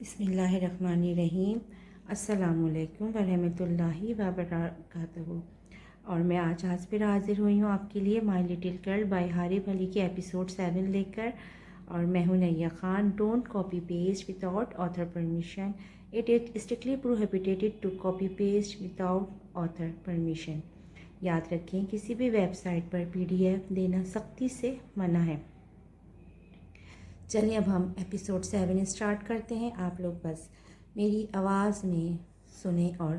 बिस्मिल्लाहिर्रहमानिर्रहीम। अस्सलामुअलैकुम वरहमतुल्लाहि वबरकातुहू। और मैं आज फिर हाज़िर हुई हूँ आपके लिए my little girl by Harib Ali के एपिसोड 7 लेकर। और मैं हूँ Naiya Khan. Don't copy paste without author permission. It is strictly prohibited to copy paste without author permission. याद रखें, किसी भी वेबसाइट पर PDF देना सख्ती से मना है। चलिए अब हम एपिसोड 7 स्टार्ट करते हैं। आप लोग बस मेरी आवाज़ में सुने और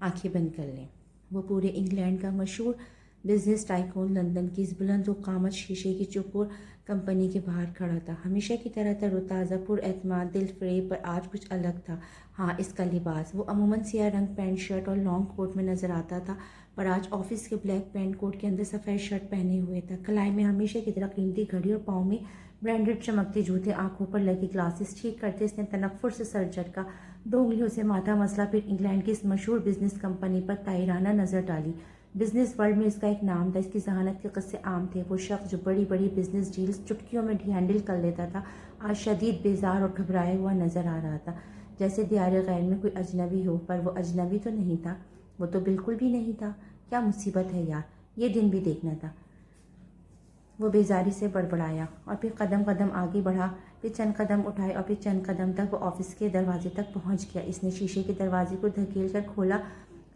आंखें बंद कर लें। वो पूरे इंग्लैंड का मशहूर बिजनेस टाइकून लंदन की इस बुलंद वक़ामत शीशे की चौकोर कंपनी के बाहर खड़ा था। हमेशा की तरह तरोताज़ा पुरएतमाद दिल फ़रेब, पर आज कुछ अलग था। हाँ, इसका लिबास। वो अमूमन सियाह रंग पैंट शर्ट और लॉन्ग कोट में नज़र आता था, पर आज ऑफिस के ब्लैक पैंट कोट के अंदर सफ़ेद शर्ट पहने हुए था। कलाई में हमेशा की तरह कीमती घड़ी और पाँव में ब्रांडेड चमकते जूते। आंखों पर लगी ग्लासेस ठीक करते इसने तनफ्फुर से सर झटका। 2 उंगलियों से माथा मसला, फिर इंग्लैंड की इस मशहूर बिजनेस कंपनी पर तायराना नज़र डाली। बिजनेस वर्ल्ड में इसका एक नाम था, इसकी जहानत के किस्से आम थे। वो शख्स जो बड़ी बड़ी बिजनेस डील्स चुटकियों में हैंडल कर लेता था, आज शदीद बेजार और घबराया हुआ नज़र आ रहा था, जैसे दियार गैर में कोई अजनबी हो। पर वो अजनबी तो नहीं था, वो तो बिल्कुल भी नहीं था। क्या मुसीबत है यार, ये दिन भी देखना था। वो बेजारी से बड़बड़ाया और फिर कदम कदम आगे बढ़ा, फिर चंद कदम उठाए और फिर चंद कदम तक वो ऑफिस के दरवाजे तक पहुंच गया। इसने शीशे के दरवाजे को धकेल कर खोला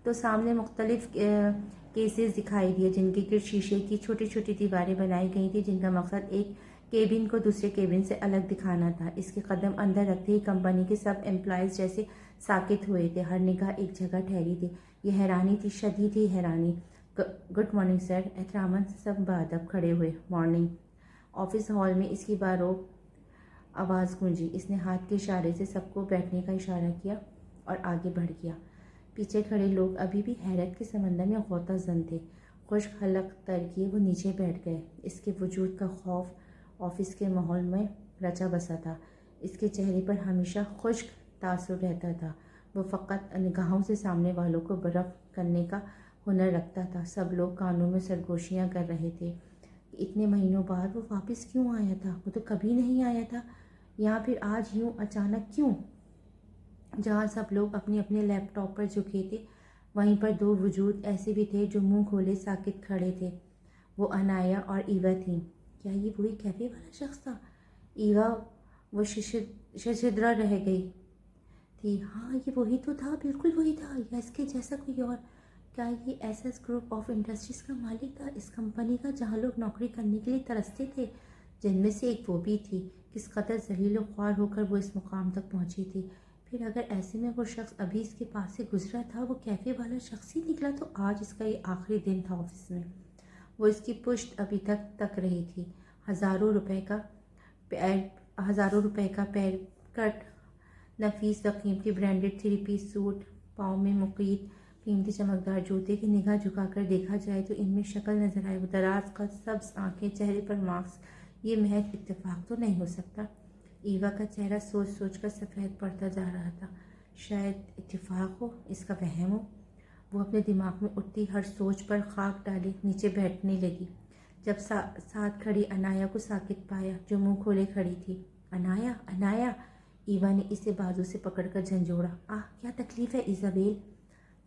तो सामने मुख्तलिफ केसेस दिखाई दिए, जिनके गिर्द शीशे की छोटी छोटी दीवारें बनाई गई थी, जिनका मकसद एक केबिन को दूसरे केबिन से अलग दिखाना था। इसके कदम अंदर रखते ही कंपनी के सब एम्प्लॉयज़ जैसे साकित हुए थे। हर निगाह एक जगह ठहरी थी। ये हैरानी थी, शदीद ही हैरानी। Good morning sir. एहतरामन सब बादब खड़े हुए। मॉर्निंग। ऑफिस हॉल में इसकी बारो आवाज़ गूंजी। इसने हाथ के इशारे से सबको बैठने का इशारा किया और आगे बढ़ गया। पीछे खड़े लोग अभी भी हैरत के समंदर में गौता जन थे। खुश्क हलक तर किए वो नीचे बैठ गए। इसके वजूद का खौफ ऑफिस के माहौल में रचा बसा था। इसके चेहरे पर हमेशा खुश्क तासुर रहता था। वो फ़कत निगाहों से सामने वालों को बर्फ़ करने का हुनर रखता था। सब लोग कानों में सरगोशियाँ कर रहे थे कि इतने महीनों बाद वो वापस क्यों आया था। वो तो कभी नहीं आया था, या फिर आज यूँ अचानक क्यों। जहाँ सब लोग अपने अपने लैपटॉप पर झुके थे, वहीं पर 2 वजूद ऐसे भी थे जो मुंह खोले साकित खड़े थे। वो अनाया और ईवा थी। क्या ये वही कैफे वाला शख्स था? ईवा वो शशिद्रा रह गई थी। हाँ, ये वही तो था, बिल्कुल वही था, या इसके जैसा कोई और। क्या ये SS ग्रुप ऑफ इंडस्ट्रीज़ का मालिक था, इस कंपनी का जहाँ लोग नौकरी करने के लिए तरसते थे, जिनमें से एक वो भी थी। किस कदर जलील ख्वार होकर वो इस मुकाम तक पहुँची थी। फिर अगर ऐसे में वो शख्स अभी इसके पास से गुजरा था, वो कैफ़े वाला शख्स ही निकला, तो आज इसका ये आखिरी दिन था ऑफिस में। वो इसकी पुश्त अभी तक तक रही थी। हज़ारों रुपए का पैर कट, नफीस व कीमती ब्रांडेड 3 पीस सूट, पाँव में मुकीत कीमती चमकदार जूते की निगाह झुकाकर देखा जाए तो इनमें शक्ल नजर आए। वो दराज का सब्ज आंखें, चेहरे पर मास्क, ये महज इत्तेफाक तो नहीं हो सकता। ईवा का चेहरा सोच सोच कर सफ़ेद पड़ता जा रहा था। शायद इत्तेफाक हो, इसका वहम हो। वो अपने दिमाग में उठती हर सोच पर खाक डाले नीचे बैठने लगी। जब साथ खड़ी अनाया को साकित पाया, जो मुंह खोले खड़ी थी। अनाया, अनाया। ईवा ने इसे बाजू से पकड़कर झंझोड़ा। आह, क्या तकलीफ़ है इज़ाबेल?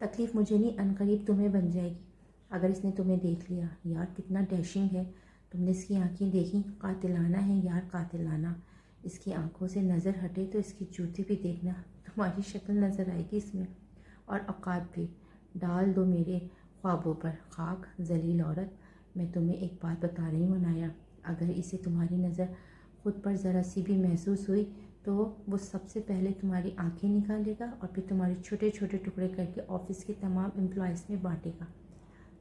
तकलीफ़ मुझे नहीं, अनकरीब तुम्हें बन जाएगी अगर इसने तुम्हें देख लिया। यार कितना डैशिंग है, तुमने इसकी आंखें देखी? कातिलाना है यार, कातिलाना। इसकी आंखों से नज़र हटे तो इसकी जूती भी देखना, तुम्हारी शक्ल नज़र आएगी इसमें, और औकात भी। डाल दो मेरे ख्वाबों पर खाक, जलील औरत। मैं तुम्हें एक बात बता रही हूँ अनाया, अगर इसे तुम्हारी नज़र खुद पर ज़रा सी भी महसूस हुई तो वो सबसे पहले तुम्हारी आंखें निकालेगा और फिर तुम्हारे छोटे छोटे टुकड़े करके ऑफिस के तमाम एम्प्लॉयज़ में बांटेगा।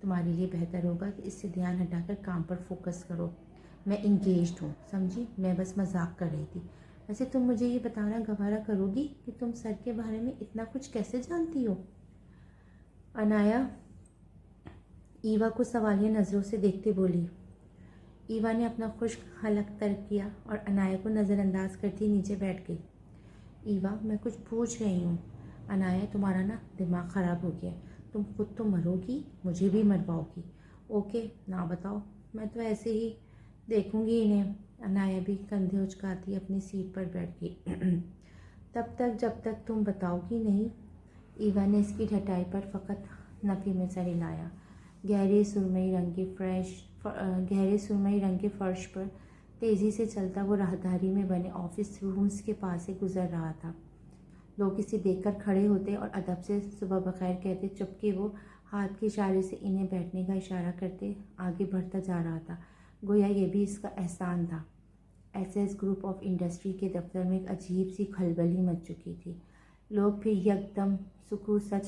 तुम्हारे लिए बेहतर होगा कि इससे ध्यान हटाकर काम पर फोकस करो। मैं इंगेज्ड हूँ, समझी? मैं बस मजाक कर रही थी। वैसे तुम मुझे ये बताना गवारा करोगी कि तुम सर के बारे में इतना कुछ कैसे जानती हो? अनाया ईवा को सवालिया नज़रों से देखते बोली। ईवा ने अपना खुश्क हलक तर्क किया और अनाया को नज़रअंदाज करती नीचे बैठ गई। ईवा, मैं कुछ पूछ रही हूँ। अनाया, तुम्हारा ना दिमाग ख़राब हो गया। तुम खुद तो मरोगी, मुझे भी मरवाओगी। ओके ना, बताओ। मैं तो ऐसे ही देखूंगी इन्हें। अनाया भी कंधे उचकाती अपनी सीट पर बैठ गई। तब तक जब तक तुम बताओगी नहीं। ईवा ने इसकी ढटाई पर फ़कत नफ़ी में सर हिलाया। गहरे सुरमई रंग के फर्श पर तेज़ी से चलता वो राहदारी में बने ऑफिस रूम्स के पास से गुजर रहा था। लोग इसे देखकर खड़े होते और अदब से सुबह बखैर कहते, जबकि वो हाथ के इशारे से इन्हें बैठने का इशारा करते आगे बढ़ता जा रहा था, गोया ये भी इसका एहसान था। एसएस ग्रुप ऑफ इंडस्ट्री के दफ्तर में एक अजीब सी खलबली मच चुकी थी। लोग फिर यकदम सुकूत सा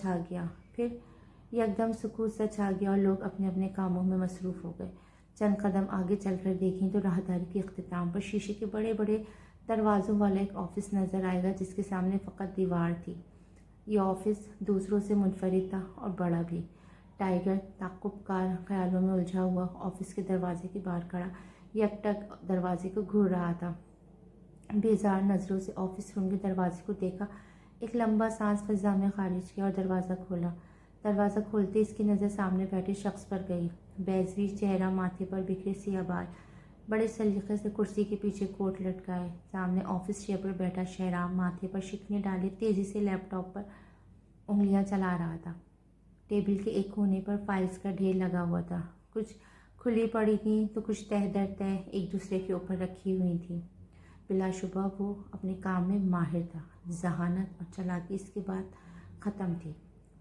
छा गया और लोग अपने अपने कामों में मसरूफ़ हो गए। चंद कदम आगे चलकर देखें तो राहदारी के अख्तिताम पर शीशे के बड़े बड़े दरवाज़ों वाला एक ऑफ़िस नज़र आएगा, जिसके सामने फ़कत दीवार थी। ये ऑफ़िस दूसरों से मुनफरिद था और बड़ा भी। टाइगर ताक़ुबकार ख्यालों में उलझा हुआ ऑफ़िस के दरवाजे के बाहर खड़ा यकटक दरवाजे को घूर रहा था। बेजार नज़रों से ऑफ़िस रूम के दरवाजे को देखा, एक लंबा सांस फ़िज़ा में खारिज किया और दरवाज़ा खोला। दरवाज़ा खोलते इसकी नज़र सामने बैठे शख्स पर गई। बेज़वी चेहरा, माथे पर बिखरे सियाह बाल, बड़े सलीक़े से कुर्सी के पीछे कोट लटकाए। सामने ऑफिस चेयर पर बैठा शहराम माथे पर शिकने डाले तेज़ी से लैपटॉप पर उंगलियां चला रहा था। टेबल के एक कोने पर फाइल्स का ढेर लगा हुआ था। कुछ खुली पड़ी थी तो कुछ तह दर तह एक दूसरे के ऊपर रखी हुई थी। बिलाशुबा वो अपने काम में माहिर था। जहानत और चालाकी इसके बाद ख़त्म थी।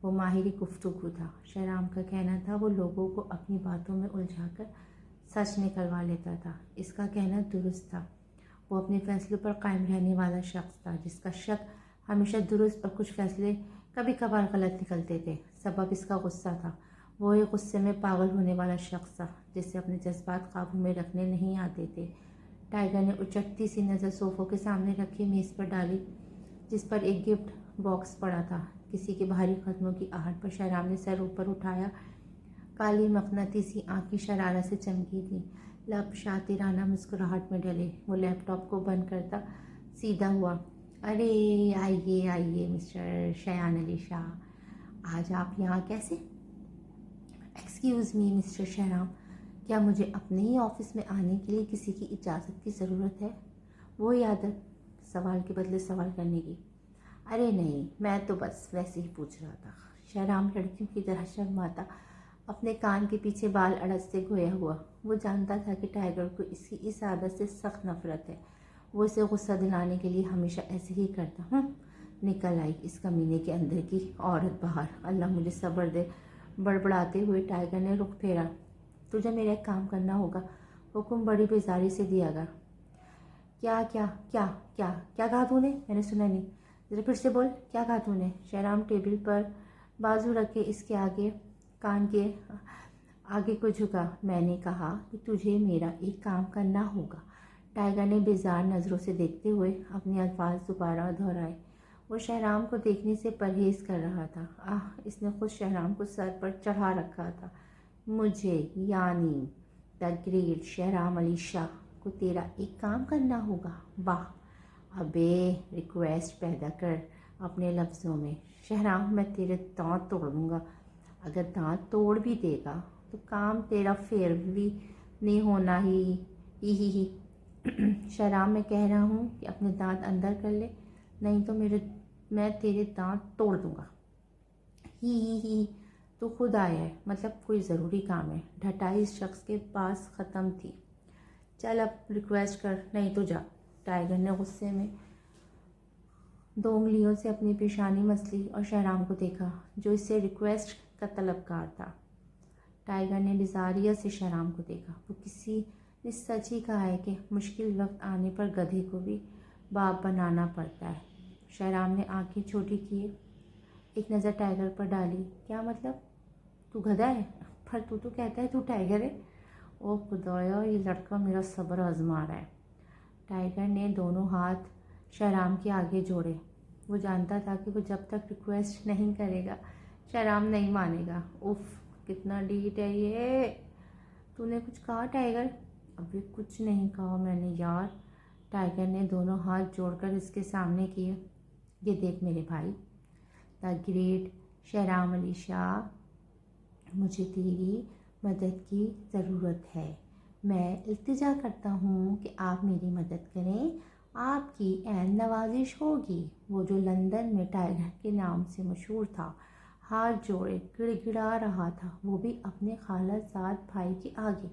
वो माहिरी गुफ्तगू था। शहराम का कहना था वो लोगों को अपनी बातों में उलझाकर सच निकलवा लेता था। इसका कहना दुरुस्त था। वो अपने फैसलों पर कायम रहने वाला शख्स था, जिसका शक हमेशा दुरुस्त और कुछ फैसले कभी कभार गलत निकलते थे। सबब इसका गुस्सा था। वो एक गुस्से में पागल होने वाला शख्स था, जिसे अपने जज्बात काबू में रखने नहीं आते थे। टाइगर ने उचटती सी नज़र सोफ़ों के सामने रखी मेज़ पर डाली, जिस पर एक गिफ्ट बॉक्स पड़ा था। किसी के भारी कदमों की आहट पर शहराम ने सर ऊपर उठाया। काली मकनातीसी आंखें शरारत से चमकी थीं। लब शातिराना मुस्कुराहट में डले। वो लैपटॉप को बंद करता सीधा हुआ। अरे आइए आइए मिस्टर शयान अली शाह, आज आप यहाँ कैसे? एक्सक्यूज़ मी मिस्टर शहराम, क्या मुझे अपने ही ऑफिस में आने के लिए किसी की इजाज़त की ज़रूरत है? वही आदत सवाल के बदले सवाल करने की। अरे नहीं, मैं तो बस वैसे ही पूछ रहा था। शहराम लड़कियों की तरह शर्माता अपने कान के पीछे बाल अड़सते खोया हुआ। वो जानता था कि टाइगर को इसकी इस आदत से सख्त नफरत है। वो इसे गुस्सा दिलाने के लिए हमेशा ऐसे ही करता। निकल आई इस कमीने के अंदर की औरत बाहर, अल्लाह मुझे सब्र दे। बड़बड़ाते हुए टाइगर ने रुख फेरा। तुझे मेरा एक काम करना होगा, हुक्म बड़ी बेजारी से दिया गया। क्या क्या क्या क्या क्या कहा तूने? मैंने सुना नहीं, जरा फिर से बोल, क्या कहा तूने? शहराम टेबल पर बाजू रखे इसके आगे कान के आगे को झुका। मैंने कहा कि तुझे मेरा एक काम करना होगा। टाइगर ने बेजार नज़रों से देखते हुए अपने अल्फाज दोबारा दोहराए। वो शहराम को देखने से परहेज़ कर रहा था। इसने खुद शहराम को सर पर चढ़ा रखा था। मुझे यानी द ग्रेट शहराम अली शाह को तेरा एक काम करना होगा? वाह, अबे रिक्वेस्ट पैदा कर अपने लफ्ज़ों में। शहराम, मैं तेरे दांत तोड़ दूँगा। अगर दांत तोड़ भी देगा तो काम तेरा फेर भी नहीं होना ही। शहराम, मैं कह रहा हूँ कि अपने दांत अंदर कर ले, नहीं तो मैं तेरे दांत तोड़ दूँगा। ही तो खुद आया है, मतलब कोई ज़रूरी काम है। ढटाई इस शख्स के पास ख़त्म थी। चल अब रिक्वेस्ट कर, नहीं तो जा। टाइगर ने गुस्से में 2 उंगलियों से अपनी पेशानी मसली और शहराम को देखा, जो इससे रिक्वेस्ट का तलबगार था। टाइगर ने बिजारियत से शहराम को देखा। वो किसी ने सच ही कहा है कि मुश्किल वक्त आने पर गधे को भी बाप बनाना पड़ता है। शहराम ने आंखें छोटी किए, एक नज़र टाइगर पर डाली। क्या मतलब? तू गधा है? पर तू तो कहता है तू टाइगर है। ओ खुदाया, ये लड़का मेरा सब्र आजमा रहा है। टाइगर ने दोनों हाथ शहराम के आगे जोड़े। वो जानता था कि वो जब तक रिक्वेस्ट नहीं करेगा शहराम नहीं मानेगा। उफ, कितना डीट है ये। तूने कुछ कहा टाइगर? अभी कुछ नहीं कहा मैंने यार। टाइगर ने दोनों हाथ जोड़कर इसके सामने किए। ये देख मेरे भाई, द ग्रेट शहराम अली शाह, मुझे तेरी मदद की ज़रूरत है। मैं इल्तिजा करता हूँ कि आप मेरी मदद करें आपकी ऐन नवाजिश होगी। वो जो लंदन में टाइगर के नाम से मशहूर था, हाथ जोड़े गिड़गिड़ा रहा था, वो भी अपने खालाजाद भाई के आगे।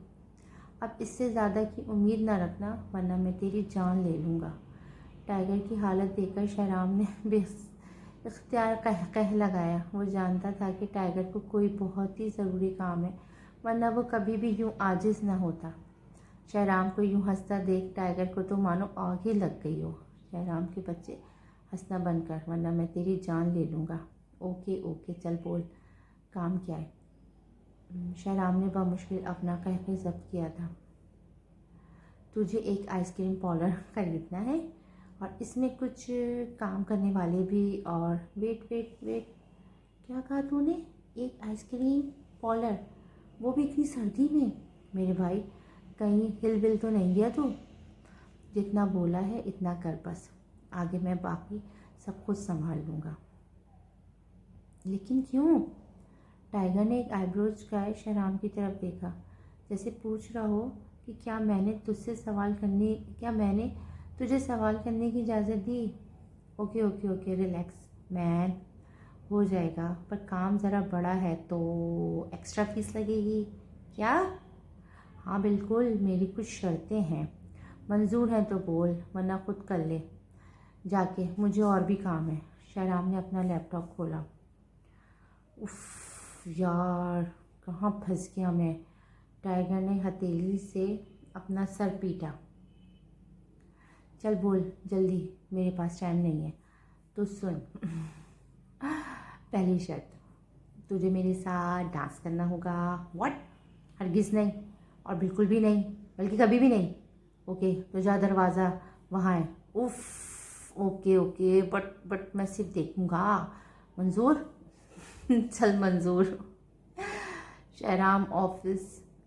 अब इससे ज़्यादा की उम्मीद न रखना, वरना मैं तेरी जान ले लूँगा। टाइगर की हालत देखकर शहराम ने इख्तियार कह लगाया। वो जानता था कि टाइगर को कोई बहुत ही ज़रूरी काम है, वरना वो कभी भी यूँ आजिज़ न होता। शहराम को यूँ हंसता देख टाइगर को तो मानो आग ही लग गई हो। शहराम के बच्चे, हंसना बंद कर, वरना मैं तेरी जान ले लूँगा। ओके ओके, चल बोल, काम क्या है? शहराम ने बमुश्किल अपना कहकर जब्त किया था। तुझे एक आइसक्रीम पार्लर खरीदना है और इसमें कुछ काम करने वाले भी। और वेट वेट वेट, क्या कहा तूने? एक आइसक्रीम पार्लर, वो भी इतनी सर्दी में? मेरे भाई, कहीं हिल बिल तो नहीं गया तू? जितना बोला है इतना कर बस, आगे मैं बाकी सब कुछ संभाल लूँगा। लेकिन क्यों? टाइगर ने एक आईब्रोज झुकाए शहराम की तरफ देखा, जैसे पूछ रहा हो कि क्या मैंने तुझे सवाल करने की इजाज़त दी? Okay okay okay, relax man, हो जाएगा, पर काम ज़रा बड़ा है तो एक्स्ट्रा फीस लगेगी। क्या? हाँ बिल्कुल, मेरी कुछ शर्तें हैं। मंजूर हैं तो बोल, वरना खुद कर ले जाके, मुझे और भी काम है। शहराम ने अपना लैपटॉप खोला। उफ यार, कहाँ फंस गया मैं। टाइगर ने हथेली से अपना सर पीटा। चल बोल जल्दी, मेरे पास टाइम नहीं है। तो सुन, पहली शर्त, तुझे मेरे साथ डांस करना होगा। व्हाट? हरगिज़ नहीं, और बिल्कुल भी नहीं, बल्कि कभी भी नहीं। ओके, तो जा, दरवाज़ा वहाँ है। उफ, ओके ओके, बट मैं सिर्फ देखूँगा। मंजूर? चल मंजूर। शहराम ऑफिस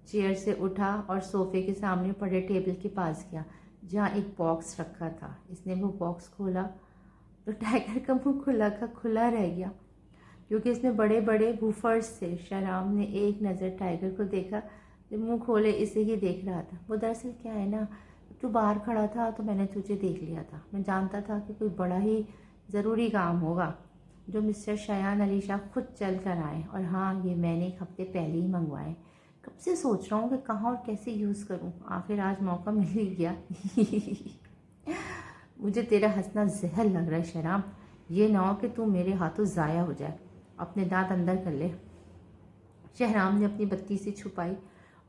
चेयर से उठा और सोफे के सामने पड़े टेबल के पास गया, जहाँ एक बॉक्स रखा था। इसने वो बॉक्स खोला तो टाइगर का मुंह खुला का खुला रह गया, क्योंकि इसमें बड़े बड़े वूफर्स थे। शहराम ने एक नज़र टाइगर को देखा, जब मुंह खोले इसे ही देख रहा था। वो दरअसल क्या है ना, तू बाहर खड़ा था तो मैंने तुझे देख लिया था। मैं जानता था कि कोई बड़ा ही ज़रूरी काम होगा, जो मिस्टर शयान अली शाह खुद चल कर आए। और हाँ, ये मैंने एक हफ्ते पहले ही मंगवाए। कब से सोच रहा हूँ कि कहाँ और कैसे यूज़ करूँ, आखिर आज मौका मिल ही गया। मुझे तेरा हंसना जहर लग रहा है शहराम। ये ना हो कि तू मेरे हाथों ज़ाया हो जाए। अपने दांत अंदर कर ले। शहराम ने अपनी बत्ती से छुपाई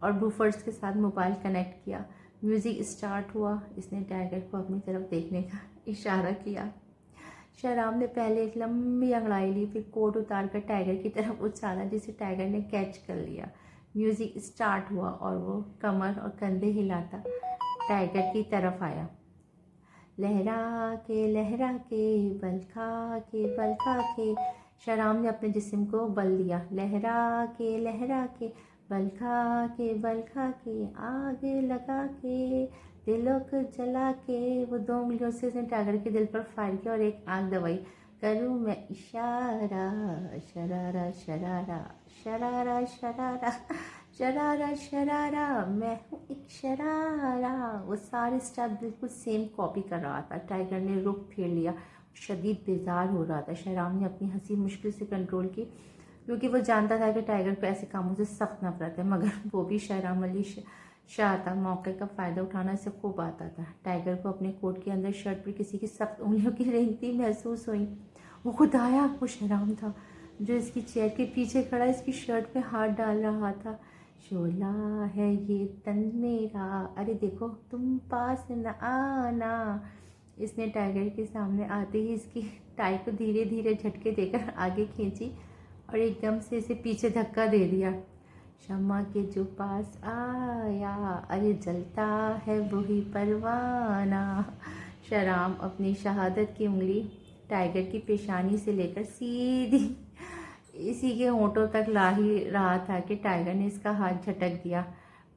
और बूफर्स के साथ मोबाइल कनेक्ट किया। म्यूज़िक स्टार्ट हुआ। इसने टाइगर को अपनी तरफ देखने का इशारा किया। शहराम ने पहले एक लंबी अंगड़ाई ली, फिर कोट उतार कर टाइगर की तरफ उछाला, जिसे टाइगर ने कैच कर लिया। म्यूज़िक स्टार्ट हुआ और वो कमर और कंधे हिलाता टाइगर की तरफ आया। लहरा के बल खा के। शहराम ने अपने जिस्म को बल दिया। लहरा के बल खा के, आग लगा के, दिलों को जला के। वो 2 उंगलियों से उसने टाइगर के दिल पर फायर किया और एक आग दबाई। करूँ मैं इशारा, शरारा शरारा शरारा शरारा शरारा शरारा, मैं हूँ एक शरारा। वो सारे स्टेप बिल्कुल सेम कॉपी कर रहा था। टाइगर ने रुख फेर लिया, शदीद बेजार हो रहा था। शहराम ने अपनी हंसी मुश्किल से कंट्रोल की, क्योंकि वो जानता था कि टाइगर को ऐसे कामों से सख्त नफरत है, मगर वो भी शहराम अली शाह था। मौके का फ़ायदा उठाना इसे खूब आता था। टाइगर को अपने कोट के अंदर शर्ट पर किसी की सख्त उंगलियों की रेंगती महसूस हुई। वो खुदाया, वो शहराम था जो इसकी चेयर के पीछे खड़ा इसकी शर्ट पे हाथ डाल रहा था। शोला है ये तन मेरा, अरे देखो तुम पास न आना। इसने टाइगर के सामने आते ही इसकी टाई को धीरे धीरे झटके देकर आगे खींची और एकदम से इसे पीछे धक्का दे दिया। शम्मा के जो पास आया, अरे जलता है वही परवाना। शहराम अपनी शहादत की उंगली टाइगर की पेशानी से लेकर सीधी इसी के होंठों तक ला ही रहा था कि टाइगर ने इसका हाथ झटक दिया।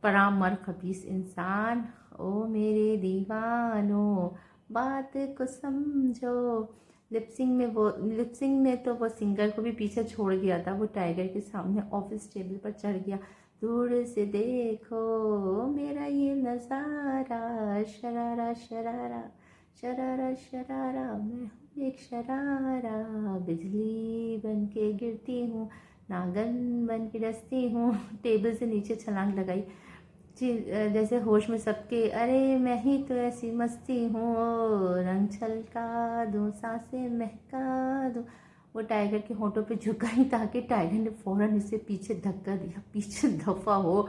परामर खबीस इंसान, ओ मेरे दीवानो, बात को समझो। लिपसिंग में तो वो सिंगर को भी पीछे छोड़ दिया था। वो टाइगर के सामने ऑफिस टेबल पर चढ़ गया। दूर से देखो मेरा ये नज़ारा, शरारा शरारा शरारा शरारा मैं हूँ एक शरारा, बिजली बन के गिरती हूँ, नागन बन के डसती हूँ। टेबल से नीचे छलांग लगाई जी, जैसे होश में सबके, अरे मैं ही तो ऐसी मस्ती हूँ, रंग छलका दूँ सांसें महका दूँ। वो टाइगर के होठों पे झुकाई ताकि टाइगर ने फ़ौरन इसे पीछे धक्का दिया। पीछे दफा हो,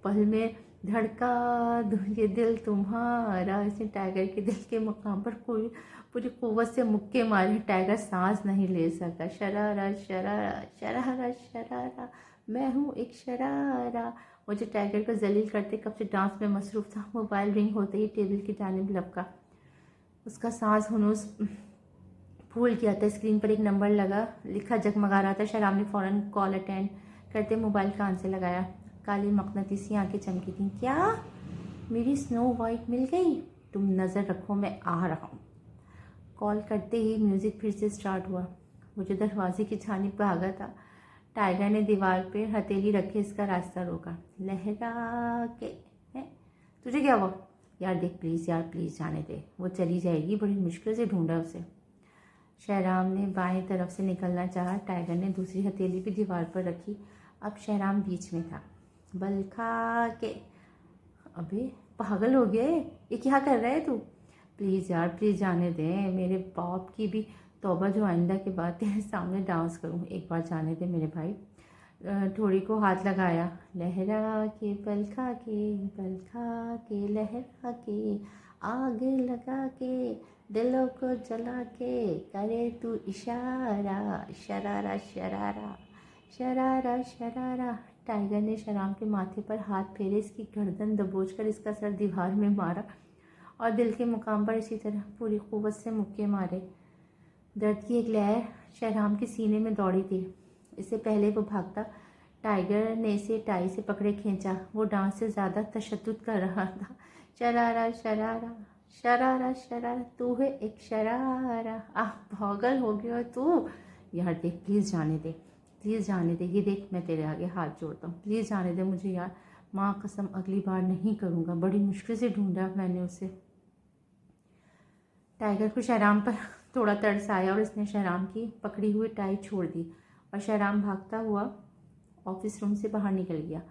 पल में धड़का दूँ ये दिल तुम्हारा। इसने टाइगर के दिल के मकाम पर कोई पूरी कुव्वत से मुक्के मारे। टाइगर सांस नहीं ले सका। शरारा शरारा शरारा शरारा मैं हूँ एक शरारा। मुझे टाइगर को जलील करते कब से डांस में मसरूफ़ था। मोबाइल रिंग होते ही टेबल की जानिब लपका। उसका सांस हुनूस फूल किया था। स्क्रीन पर एक नंबर लगा, लिखा जगमगा रहा था। शराब ने फ़ौरन कॉल अटेंड करते मोबाइल कान से लगाया। काली मकनतीसी आंखें चमकी थीं। क्या मेरी स्नो वाइट मिल गई? तुम नज़र रखो, मैं आ रहा हूँ। कॉल करते ही म्यूज़िक फिर से स्टार्ट हुआ। वो जो दरवाजे की जानिब भागा था, टाइगर ने दीवार पे हथेली रखे इसका रास्ता रोका। लहरा के है, तुझे क्या हुआ? यार देख प्लीज़, यार प्लीज़ जाने दे, वो चली जाएगी, बड़ी मुश्किल से ढूंढा उसे। शहराम ने बाएं तरफ से निकलना चाहा। टाइगर ने दूसरी हथेली भी दीवार पर रखी। अब शहराम बीच में था। बल खा के, अबे पागल हो गया है, ये क्या कर रहा है तू? प्लीज़ यार प्लीज़ जाने दे, मेरे बाप की भी तौबा जो आइंदा के बाद तेरे सामने डांस करूँ। एक बार जाने दे मेरे भाई। ठोड़ी को हाथ लगाया। लहरा के पल खा के लहरा के, आग लगा के दिलों को जला के, करे तू इशारा। शरारा शरारा शरारा शरारा। टाइगर ने शराब के माथे पर हाथ फेरे, इसकी गर्दन दबोचकर इसका सर दीवार में मारा और दिल के मुकाम पर इसी तरह पूरी कुव्वत से मुक्के मारे। दर्द की एक लहर शहराम के सीने में दौड़ी थी। इससे पहले वो भागता, टाइगर ने इसे टाई से पकड़े खींचा। वो डांस से ज़्यादा तशद्दुद कर रहा था। शरारा शरारा शरारा शरारा, तू है एक शरारा। पागल हो गया तू। यार देख प्लीज़ जाने दे, प्लीज़ जाने दे। ये देख मैं तेरे आगे हाथ जोड़ता हूँ, प्लीज़ जाने दे मुझे यार। माँ कसम अगली बार नहीं करूँगा, बड़ी मुश्किल से ढूंढा मैंने उसे। टाइगर को शहराम पर थोड़ा तरस आया और इसने शहराम की पकड़ी हुई टाई छोड़ दी और शहराम भागता हुआ ऑफिस रूम से बाहर निकल गया।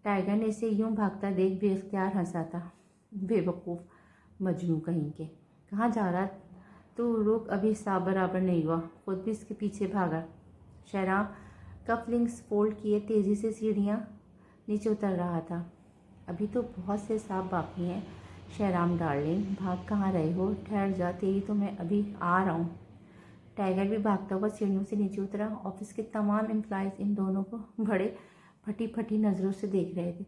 टाइगर ने इसे यूं भागता देख बेख्तियार हंसा था। बेवकूफ़ मजनू कहीं के, कहाँ जा रहा? तू रुक, अभी हिसाब बराबर नहीं हुआ। खुद भी इसके पीछे भागा। शहराम कफलिंग्स फोल्ड किए तेज़ी से सीढ़ियाँ नीचे उतर रहा था। अभी तो बहुत से हिसाब बाकी हैं। शहराम डार्लिंग, भाग कहाँ रहे हो? ठहर जा, तेरी तो मैं अभी आ रहा हूँ। टाइगर भी भागता हुआ सीढ़ियों से नीचे उतरा। ऑफिस के तमाम एम्प्लॉयज़ इन दोनों को बड़े फटी फटी नज़रों से देख रहे थे।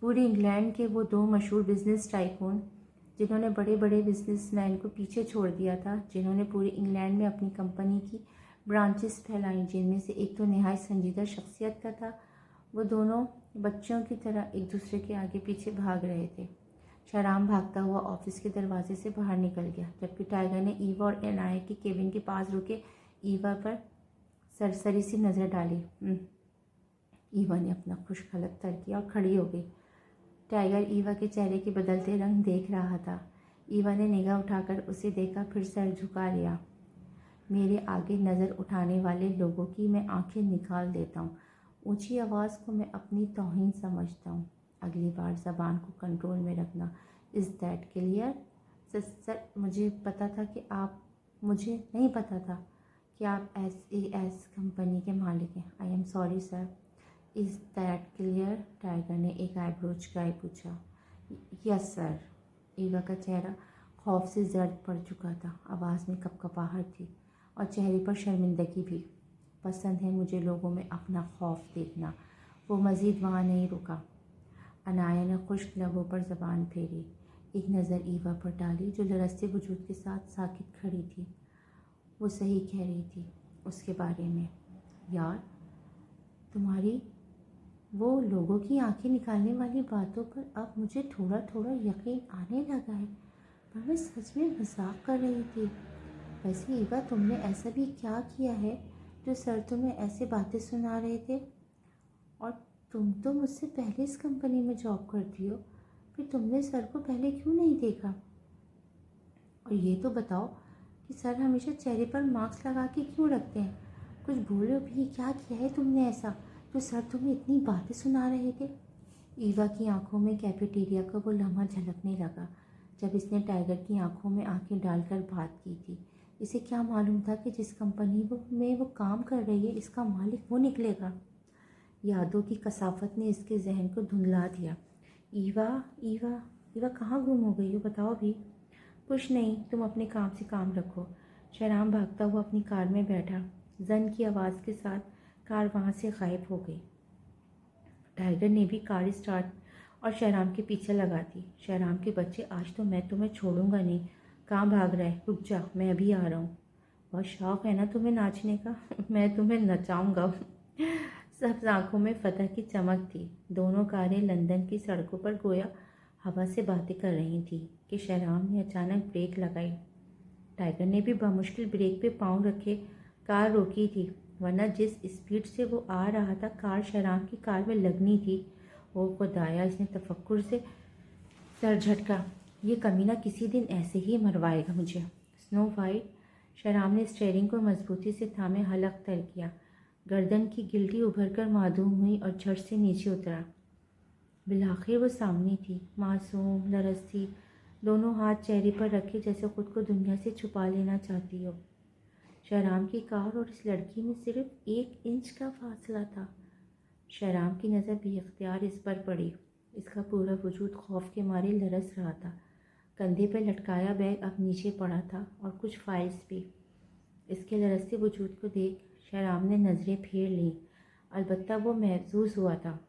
पूरी इंग्लैंड के वो दो मशहूर बिजनेस टाइकून, जिन्होंने बड़े बड़े बिजनेसमैन को पीछे छोड़ दिया था, जिन्होंने पूरे इंग्लैंड में अपनी कंपनी की ब्रांचेस फैलाई, जिनमें से एक तो नहायत संजीदा शख्सियत का था, वो दोनों बच्चों की तरह एक दूसरे के आगे पीछे भाग रहे थे। शहराम भागता हुआ ऑफिस के दरवाजे से बाहर निकल गया, जबकि टाइगर ने ईवा और एनाया के केबिन के पास रुके ईवा पर सरसरी सी नज़र डाली। ईवा ने अपना खुश्क हलक तर किया और खड़ी हो गई। टाइगर ईवा के चेहरे के बदलते रंग देख रहा था। ईवा ने निगाह उठाकर उसे देखा, फिर सर झुका लिया। मेरे आगे नज़र उठाने वाले लोगों की मैं आंखें निकाल देता हूँ। ऊंची आवाज़ को मैं अपनी तौहीन समझता हूँ। अगली बार ज़बान को कंट्रोल में रखना। Is that clear? सर मुझे पता था कि आप, मुझे नहीं पता था कि आप SAS कंपनी के मालिक हैं। I am sorry sir. Is that clear? Tiger ने एक आईब्रो झुकाए पूछा। Yes sir. ईवा का चेहरा खौफ से जर्द पड़ चुका था। आवाज़ में कपकपाहट थी और चेहरे पर शर्मिंदगी भी। पसंद है मुझे लोगों में अपना खौफ देखना। वो मज़ीद वहाँ नहीं रुका। अनाया ने खुश्क लबों पर ज़बान फेरी, एक नज़र ईवा पर डाली जो लरसते वजूद के साथ साकित खड़ी थी। वो सही कह रही थी उसके बारे में। यार तुम्हारी वो लोगों की आंखें निकालने वाली बातों पर अब मुझे थोड़ा थोड़ा यकीन आने लगा है, पर मैं सच में मजाक कर रही थी। वैसे ईवा, तुमने ऐसा भी क्या किया है जो सर तुम्हें ऐसे बातें सुना रहे थे? और तुम तो मुझसे पहले इस कंपनी में जॉब करती हो, फिर तुमने सर को पहले क्यों नहीं देखा? और ये तो बताओ कि सर हमेशा चेहरे पर मास्क लगा के क्यों रखते हैं? कुछ बोलो भी, क्या किया है तुमने ऐसा जो सर तुम्हें इतनी बातें सुना रहे थे? ईवा की आंखों में कैफेटेरिया का वो लम्हा झलकने लगा जब इसने टाइगर की आंखों में आंखें डालकर बात की थी। इसे क्या मालूम था कि जिस कंपनी में वो काम कर रही है इसका मालिक वो निकलेगा। यादों की कसाफत ने इसके जहन को धुंधला दिया। ईवा, ईवा, ईवा कहाँ गुम हो गई हो, बताओ भी। कुछ नहीं, तुम अपने काम से काम रखो। शहराम भागता हुआ अपनी कार में बैठा। जन की आवाज़ के साथ कार वहाँ से गायब हो गई। टाइगर ने भी कार स्टार्ट और शहराम के पीछे लगा दी। शहराम के बच्चे, आज तो मैं तुम्हें छोड़ूंगा नहीं। कहाँ भाग रहा है? रुक जा, मैं अभी आ रहा हूँ। बहुत शौक है ना तुम्हें नाचने का? मैं तुम्हें नचाऊंगा। सब आंखों में फतह की चमक थी। दोनों कारें लंदन की सड़कों पर गोया हवा से बातें कर रही थी कि शहराम ने अचानक ब्रेक लगाई। टाइगर ने भी बामुश्किल ब्रेक पे पाँव रखे कार रोकी थी, वरना जिस स्पीड से वो आ रहा था कार शहराम की कार में लगनी थी। ओ खुदाया, इसने तफक्कुर से सर झटका। ये कमीना किसी दिन ऐसे ही मरवाएगा मुझे। स्नो वाइट, शहराम ने स्टीयरिंग को मजबूती से थामे हलक तर किया। गर्दन की गिल्टी उभर कर मासूम हुई और झट से नीचे उतरा। बिलाखिर वो सामने थी, मासूम, लरसती, दोनों हाथ चेहरे पर रखे जैसे खुद को दुनिया से छुपा लेना चाहती हो। शहराम की कार और इस लड़की में सिर्फ 1 इंच का फासला था। शहराम की नज़र बेख्तियार इस पर पड़ी। इसका पूरा वजूद खौफ के मारे लरस रहा था। कंधे पर लटकाया बैग अब नीचे पड़ा था और कुछ फाइल्स भी। इसके लरसते वजूद को देख शहराम ने नज़रें फेर लीं। अलबत्ता वो महसूस हुआ था।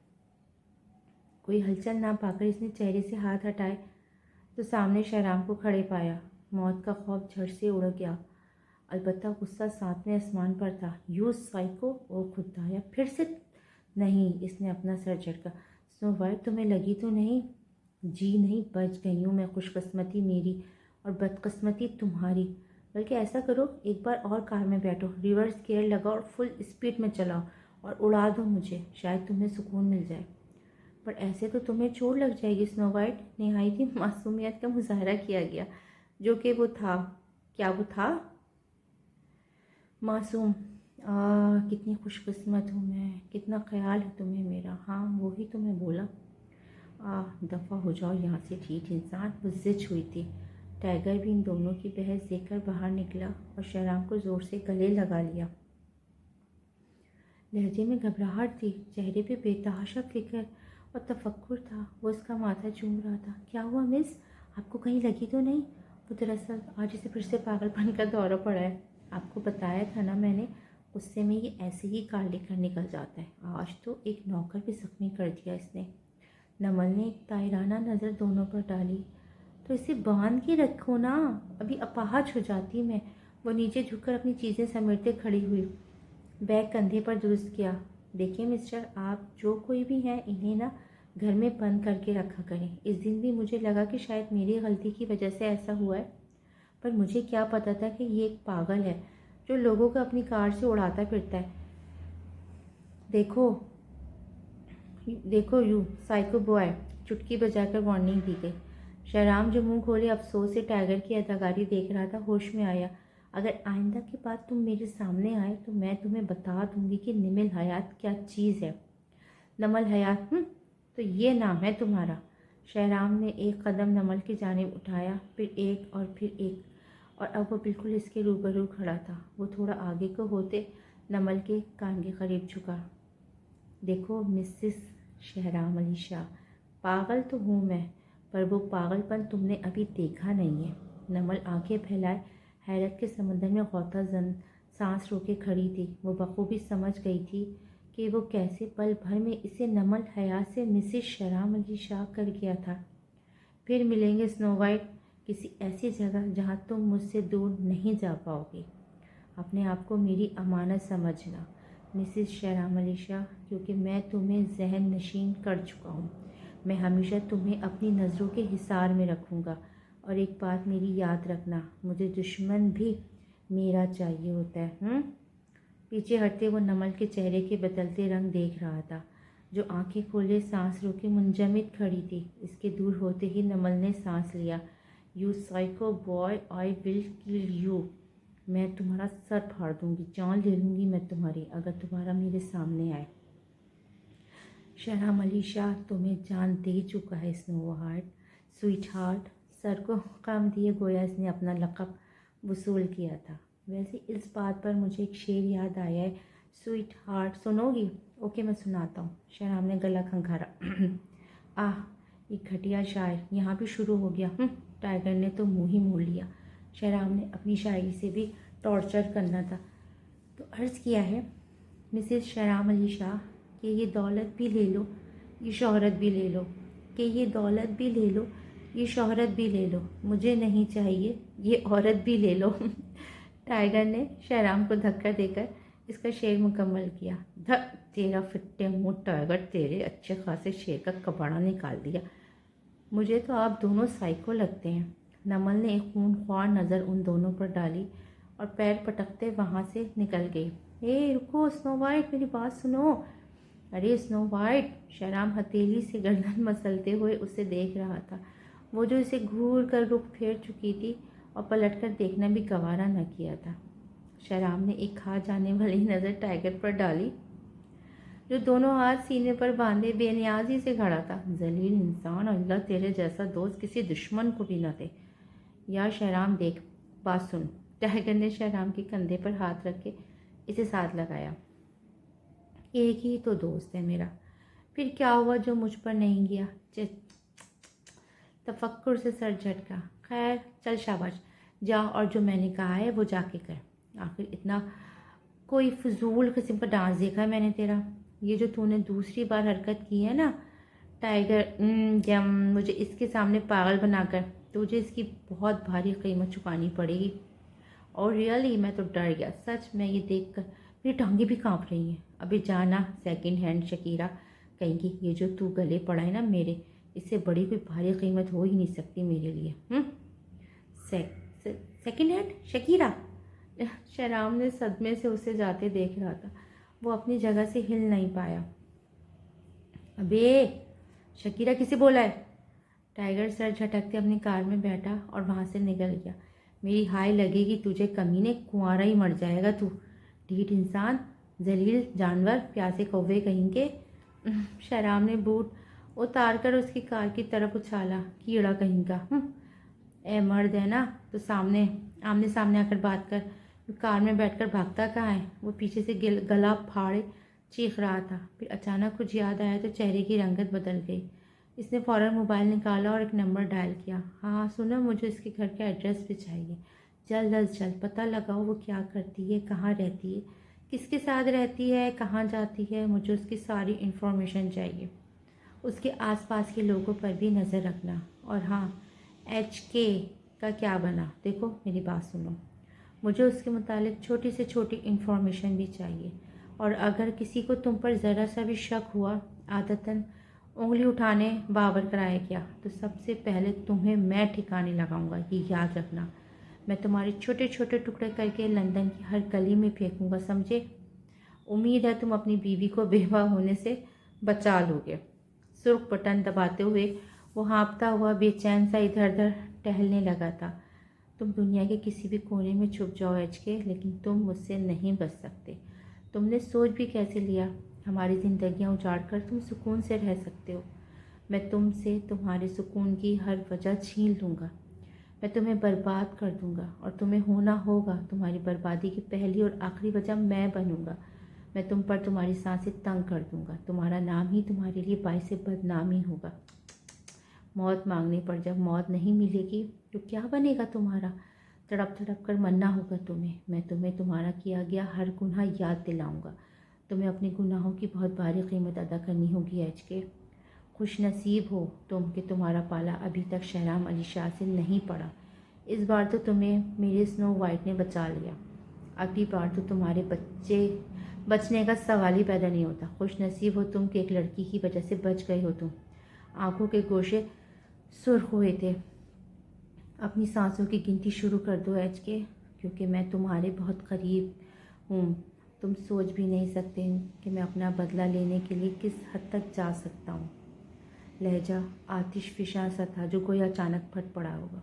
कोई हलचल ना पाकर इसने चेहरे से हाथ हटाए तो सामने शहराम को खड़े पाया। मौत का खौफ झट से उड़ गया, अलबत्ता गुस्सा सातवें आसमान पर था। You psycho! ओ खुदाया, फिर से नहीं। इसने अपना सर झटका। स्नो वाइट, तुम्हें लगी तो नहीं? जी नहीं, बच गई हूँ मैं। खुशकिस्मती मेरी और बदकिस्मती तुम्हारी। बल्कि ऐसा करो, एक बार और कार में बैठो, रिवर्स गियर लगाओ और फुल स्पीड में चलाओ और उड़ा दो मुझे, शायद तुम्हें सुकून मिल जाए। पर ऐसे तो तुम्हें चोट लग जाएगी। स्नो वाइट, निहायती मासूमियत का मुजाहरा किया गया, जो कि वो था। क्या वो था? मासूम। कितनी खुशकिस्मत हूँ मैं, कितना ख्याल है तुम्हें मेरा। हाँ, वही तो मैं बोला। दफ़ा हो जाओ यहाँ से, ठीक इंसान। वो जिद हुई थी। टाइगर भी इन दोनों की बहस देखकर बाहर निकला और शहराम को ज़ोर से गले लगा लिया। लहजे में घबराहट थी, चेहरे पे बेतहाशा फिक्र और तफक्कुर था। वो इसका माथा चूम रहा था। क्या हुआ मिस, आपको कहीं लगी तो नहीं? वो दरअसल आज इसे फिर से पागलपन का दौरा पड़ा है। आपको बताया था ना मैंने, गुस्से में ये ऐसे ही कार लेकर निकल जाता है। आज तो एक नौकर भी जख्मी कर दिया इसने। नमल ने एक तायराना नज़र दोनों पर डाली। तो इसे बांध के रखो ना, अभी अपाहज हो जाती मैं। वो नीचे झुककर अपनी चीज़ें समेटते खड़ी हुई, बैग कंधे पर दुरुस्त किया। देखिए मिस्टर, आप जो कोई भी हैं इन्हें ना घर में बंद करके रखा करें। इस दिन भी मुझे लगा कि शायद मेरी गलती की वजह से ऐसा हुआ है, पर मुझे क्या पता था कि ये एक पागल है जो लोगों को अपनी कार से उड़ाता फिरता है। देखो देखो यू साइको बॉय, चुटकी बजाकर वार्निंग दी गई। शहराम जो मुंह खोले अफसोस से टाइगर की अदाकारी देख रहा था, होश में आया। अगर आइंदा के बाद तुम मेरे सामने आए तो मैं तुम्हें बता दूंगी कि निमल हयात क्या चीज़ है। नमल हयात? तो ये नाम है तुम्हारा? शहराम ने एक कदम नमल की जानिब उठाया, फिर एक और फिर एक, और अब वो बिल्कुल इसके रूबरू खड़ा था। वो थोड़ा आगे को होते नमल के कान के करीब झुका। देखो मिसेस शहराम अली शाह, पागल तो हूँ मैं, पर वो पागलपन तुमने अभी देखा नहीं है। नमल आंखें फैलाए हैरत के समंदर में गौता जन सांस रोके खड़ी थी। वो बखूबी समझ गई थी कि वो कैसे पल भर में इसे नमल हयात से मिसेस शहराम अली शाह कर गया था। फिर मिलेंगे स्नो वाइट, किसी ऐसी जगह जहाँ तुम मुझसे दूर नहीं जा पाओगी। अपने आप को मेरी अमानत समझना मिसेस शहराम अली शाह, क्योंकि मैं तुम्हें जहन नशीन कर चुका हूँ। मैं हमेशा तुम्हें अपनी नज़रों के हिसार में रखूँगा। और एक बात मेरी याद रखना, मुझे दुश्मन भी मेरा चाहिए होता है। पीछे हटते वो नमल के चेहरे के बदलते रंग देख रहा था, जो आंखें खोले सांस रोके मुंजमद खड़ी थी। इसके दूर होते ही नमल ने सांस लिया। You psycho boy, I will kill you. मैं तुम्हारा सर फाड़ दूंगी, जान ले लूँगी मैं तुम्हारी अगर तुम्हारा मेरे सामने आए। शहराम अली शाह तुम्हें जान दे चुका है snow heart, sweet heart. Sir को काम दिए गोया इसने अपना लक़ब वसूल किया था। वैसे इस बात पर मुझे एक शेर याद आया है, स्वीट हार्ट सुनोगी? ओके मैं सुनाता हूँ। शहराम ने गला खंखारा। आह ये घटिया शायर यहाँ भी शुरू हो गया। टाइगर ने तो मुँह ही मोड़ लिया। शहराम ने अपनी शायरी से भी टॉर्चर करना था तो अर्ज़ किया है, मिसेस शहराम अली शाह कि ये दौलत भी ले लो, ये शोहरत भी ले लो, कि ये दौलत भी ले लो, ये शोहरत भी ले लो, मुझे नहीं चाहिए ये औरत भी ले लो। टाइगर ने शहराम को धक्का देकर इसका शेर मुकम्मल किया। तेरा फिट्टे मुँह टाइगर, तेरे अच्छे खासे शेर का कबाड़ा निकाल दिया। मुझे तो आप दोनों साइको लगते हैं। नमल ने एक खूनख्वार नज़र उन दोनों पर डाली और पैर पटकते वहाँ से निकल गई। ए रुको स्नो वाइट, मेरी बात सुनो। अरे स्नो वाइट, शहराम हथेली से गर्दन मसलते हुए उसे देख रहा था। वो जो इसे घूर कर रुख फेर चुकी थी और पलटकर देखना भी गवारा न किया था। शहराम ने एक खा जाने वाली नज़र टाइगर पर डाली जो दोनों हाथ सीने पर बांधे बेनियाजी से खड़ा था। जलील इंसान, अल्लाह तेरे जैसा दोस्त किसी दुश्मन को भी न दे। यार शहराम देख, बात सुन। टाइगर ने शहराम के कंधे पर हाथ रख के इसे साथ लगाया। एक ही तो दोस्त है मेरा, फिर क्या हुआ जो मुझ पर नहीं गया? तफक्कुर से सर झटका। खैर चल शाबाश, जा और जो मैंने कहा है वो जाके कर। आखिर इतना कोई फजूल किस्म का डांस देखा है मैंने तेरा। ये जो तूने दूसरी बार हरकत की है ना टाइगर, जम मुझे इसके सामने पागल बनाकर, तुझे इसकी बहुत भारी कीमत चुकानी पड़ेगी। और रियली मैं तो डर गया सच में ये देखकर, मेरी टांगें भी कांप रही हैं। अभी जाना सेकंड हैंड शकीरा कहेंगी, ये जो तू गले पड़ा है ना मेरे, इससे बड़ी कोई भारी कीमत हो ही नहीं सकती मेरे लिए। Second hand Shakira? शहराम ने सदमे से उसे जाते देख रहा था। वो अपनी जगह से हिल नहीं पाया। अबे शकीरा किसे बोला है? टाइगर सर झटकते अपनी कार में बैठा और वहाँ से निकल गया। मेरी हाय लगेगी तुझे कमीने, कुंवारा ही मर जाएगा तू। ढीठ इंसान, जलील जानवर, प्यासे कौवे कहेंगे। शहराम ने बूट उतार कर उसकी कार की तरफ उछाला। कीड़ा कहेंगा। ए मर्द है ना तो सामने आमने सामने आकर बात कर, कार में बैठकर भागता कहाँ है? वो पीछे से गला फाड़े चीख रहा था। फिर अचानक कुछ याद आया तो चेहरे की रंगत बदल गई। इसने फ़ौरन मोबाइल निकाला और एक नंबर डायल किया। हाँ सुनो, मुझे इसके घर का एड्रेस भी चाहिए। जल्द अज जल्द पता लगाओ वो क्या करती है, कहाँ रहती है, किसके साथ रहती है, कहाँ जाती है। मुझे उसकी सारी इन्फॉर्मेशन चाहिए। उसके आसपास के लोगों पर भी नज़र रखना। और हाँ, HK का क्या बना? देखो मेरी बात सुनो, मुझे उसके मुतालिक छोटी से छोटी इन्फॉर्मेशन भी चाहिए। और अगर किसी को तुम पर ज़रा सा भी शक हुआ, आदतन उंगली उठाने बाबर कराया गया, तो सबसे पहले तुम्हें मैं ठिकाने लगाऊंगा, ये याद रखना। मैं तुम्हारे छोटे छोटे टुकड़े करके लंदन की हर गली में फेंकूंगा, समझे? उम्मीद है तुम अपनी बीवी को बेवा होने से बचा लोगे। सुर्ख बटन दबाते हुए वो हाँफता हुआ बेचैन सा इधर उधर टहलने लगा था। तुम दुनिया के किसी भी कोने में छुप जाओ HK, लेकिन तुम मुझसे नहीं बच सकते। तुमने सोच भी कैसे लिया हमारी ज़िंदगियां उजाड़ कर तुम सुकून से रह सकते हो? मैं तुमसे तुम्हारे सुकून की हर वजह छीन लूँगा। मैं तुम्हें बर्बाद कर दूँगा और तुम्हें होना होगा। तुम्हारी बर्बादी की पहली और आखिरी वजह मैं बनूँगा। मैं तुम पर तुम्हारी सांसें तंग कर दूँगा। तुम्हारा नाम ही तुम्हारे लिए बाइस बदनामी होगा। मौत मांगने पर जब मौत नहीं मिलेगी तो क्या बनेगा तुम्हारा? तड़प तड़प कर मरना होगा तुम्हें। मैं तुम्हें तुम्हारा किया गया हर गुनाह याद दिलाऊंगा। तुम्हें अपने गुनाहों की बहुत भारी कीमत अदा करनी होगी HK। खुश नसीब हो तुम कि तुम्हारा पाला अभी तक शहराम अली शाह से नहीं पड़ा। इस बार तो तुम्हें मेरे स्नो वाइट ने बचा लिया। अगली बार तो तुम्हारे बचने का सवाल ही पैदा नहीं होता। खुश नसीब हो तुम कि एक लड़की की वजह से बच गए हो तुम। आंखों के गोशे सुर्ख हुए थे। अपनी सांसों की गिनती शुरू कर दो HK, क्योंकि मैं तुम्हारे बहुत करीब हूँ। तुम सोच भी नहीं सकते कि मैं अपना बदला लेने के लिए किस हद तक जा सकता हूँ। लहजा आतिश फिशा सा था जो कोई अचानक फट पड़ा होगा।